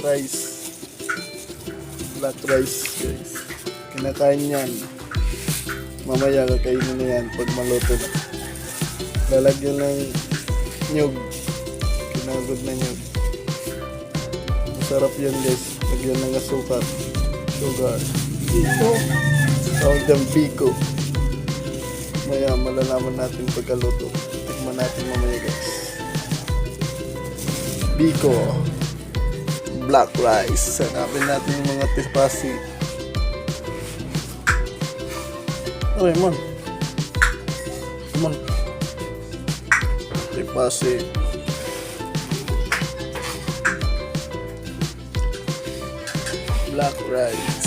rice. Black rice guys. Kinakain yan. Mamaya kakainin na yan pag maluto na. Lalagyan ng nyug. Kinagod na nyug. Masarap yan guys. Lagyan ng asukar. Sugar. Biko. Tawag ng biko. Maya malalaman natin pagkaluto. Tignan natin mamaya guys. Biko. Black rice. Hanapin natin yung mga tipasi. Okay, man. Come on. Tipasi. Black rice.